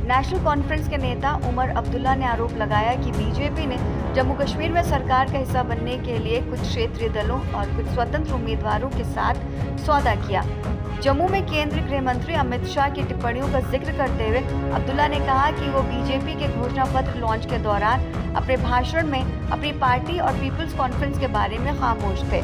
National conference के नेता उमर अब्दुल्ला ने आरोप लगाया कि बीजेपी ने जम्मू कश्मीर में सरकार का हिस्सा बनने के लिए कुछ क्षेत्रीय दलों और कुछ स्वतंत्र उम्मीदवारों के साथ सौदा किया। जम्मू में केंद्रीय गृह मंत्री अमित शाह की टिप्पणियों का जिक्र करते हुए अब्दुल्ला ने कहा कि वो बीजेपी के घोषणा पत्र लॉन्च के दौरान अपने भाषण में अपनी पार्टी और पीपल्स कॉन्फ्रेंस के बारे में खामोश थे।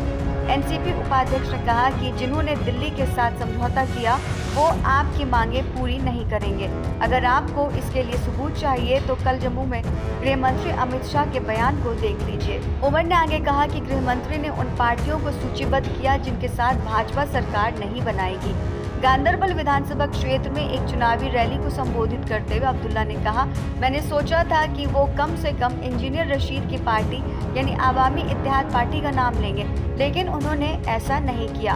एनसीपी उपाध्यक्ष ने कहा कि जिन्होंने दिल्ली के साथ समझौता किया वो आपकी मांगे पूरी नहीं करेंगे। अगर आपको इसके लिए सबूत चाहिए तो कल जम्मू में गृह मंत्री अमित शाह के बयान को देख लीजिए। उमर ने आगे कहा कि गृह मंत्री ने उन पार्टियों को सूचीबद्ध किया जिनके साथ भाजपा सरकार नहीं बनाएगी। गांदरबल विधानसभा क्षेत्र में एक चुनावी रैली को संबोधित करते हुए अब्दुल्ला ने कहा, मैंने सोचा था कि वो कम से कम इंजीनियर रशीद की पार्टी यानी आवामी इत्तेहाद पार्टी का नाम लेंगे, लेकिन उन्होंने ऐसा नहीं किया।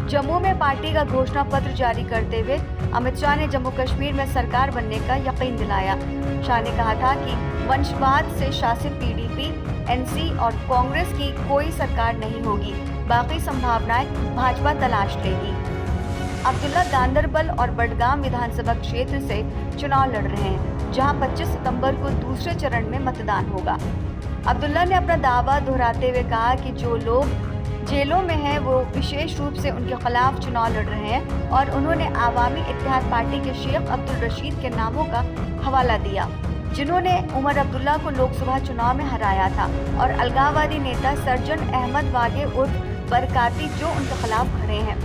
जम्मू में पार्टी का घोषणा पत्र जारी करते हुए अमित शाह ने जम्मू कश्मीर में सरकार बनने का यकीन दिलाया। शाह ने कहा था कि वंशवाद से शासित पीडीपी, एनसी और कांग्रेस की कोई सरकार नहीं होगी, बाकी संभावनाएं भाजपा तलाश लेगी। अब्दुल्ला गांदरबल और बडगाम विधानसभा क्षेत्र से चुनाव लड़ रहे हैं, जहां 25 सितंबर को दूसरे चरण में मतदान होगा। अब्दुल्ला ने अपना दावा दोहराते हुए कहा कि जो लोग जेलों में हैं वो विशेष रूप से उनके खिलाफ चुनाव लड़ रहे हैं और उन्होंने आवामी इत्तेहाद पार्टी के शेख अब्दुल रशीद के नामों का हवाला दिया, जिन्होंने उमर अब्दुल्ला को लोकसभा चुनाव में हराया था, और अलगाववादी नेता सर्जन अहमद वागे उर्फ बरकाती जो उनके खिलाफ खड़े हैं।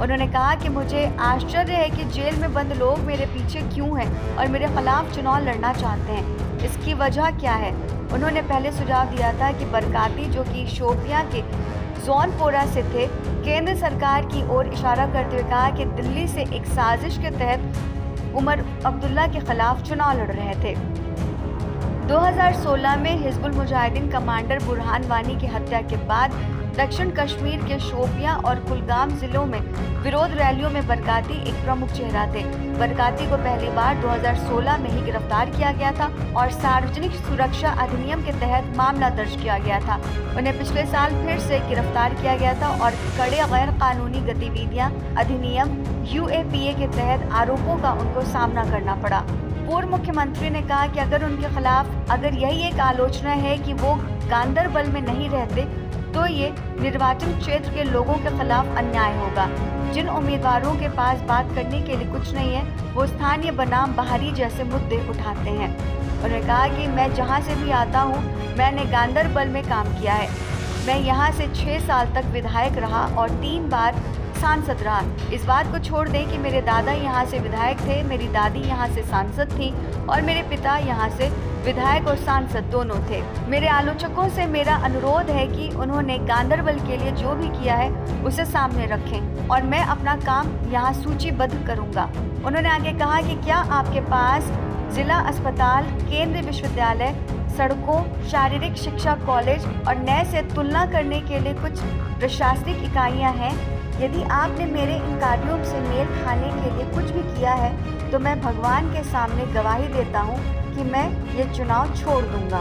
उन्होंने कहा कि मुझे आश्चर्य है कि जेल में बंद लोग मेरे पीछे क्यों हैं और मेरे खिलाफ चुनाव लड़ना चाहते हैं, इसकी वजह क्या है। उन्होंने पहले सुझाव दिया था कि बरकाती, जो कि शोपियां के जौनपोरा से थे, केंद्र सरकार की ओर इशारा करते हुए कहा कि दिल्ली से एक साजिश के तहत उमर अब्दुल्ला के खिलाफ चुनाव लड़ रहे थे। 2016 में हिजबुल मुजाहिदीन कमांडर बुरहान वानी की हत्या के बाद दक्षिण कश्मीर के शोपियां और कुलगाम जिलों में विरोध रैलियों में बरकाती एक प्रमुख चेहरा थे। बरकाती को पहली बार 2016 में ही गिरफ्तार किया गया था और सार्वजनिक सुरक्षा अधिनियम के तहत मामला दर्ज किया गया था। उन्हें पिछले साल फिर से गिरफ्तार किया गया था और कड़े गैर कानूनी गतिविधियां अधिनियम UAPA के तहत आरोपों का उनको सामना करना पड़ा। पूर्व मुख्यमंत्री ने कहा कि अगर यही एक आलोचना है कि वो गांदरबल में नहीं रहते तो ये निर्वाचन क्षेत्र के लोगों के खिलाफ अन्याय होगा। जिन उम्मीदवारों के पास बात करने के लिए कुछ नहीं है वो स्थानीय बनाम बाहरी जैसे मुद्दे उठाते हैं। उन्होंने कहा कि मैं जहां से भी आता हूं, मैंने गांदरबल में काम किया है। मैं यहां से 6 साल तक विधायक रहा और 3 बार सांसद रहा। इस बात को छोड़ दें कि मेरे दादा यहाँ से विधायक थे, मेरी दादी यहाँ से सांसद थी और मेरे पिता यहाँ से विधायक और सांसद दोनों थे। मेरे आलोचकों से मेरा अनुरोध है कि उन्होंने गांदरबल के लिए जो भी किया है उसे सामने रखें और मैं अपना काम यहाँ सूचीबद्ध करूँगा। उन्होंने आगे कहा कि क्या आपके पास जिला अस्पताल, केंद्रीय विश्वविद्यालय, सड़कों, शारीरिक शिक्षा कॉलेज और नए से तुलना करने के लिए कुछ प्रशासनिक इकाइयाँ हैं? यदि आपने मेरे इन कार्यों से मेल खाने के लिए कुछ भी किया है तो मैं भगवान के सामने गवाही देता हूँ कि मैं ये चुनाव छोड़ दूंगा।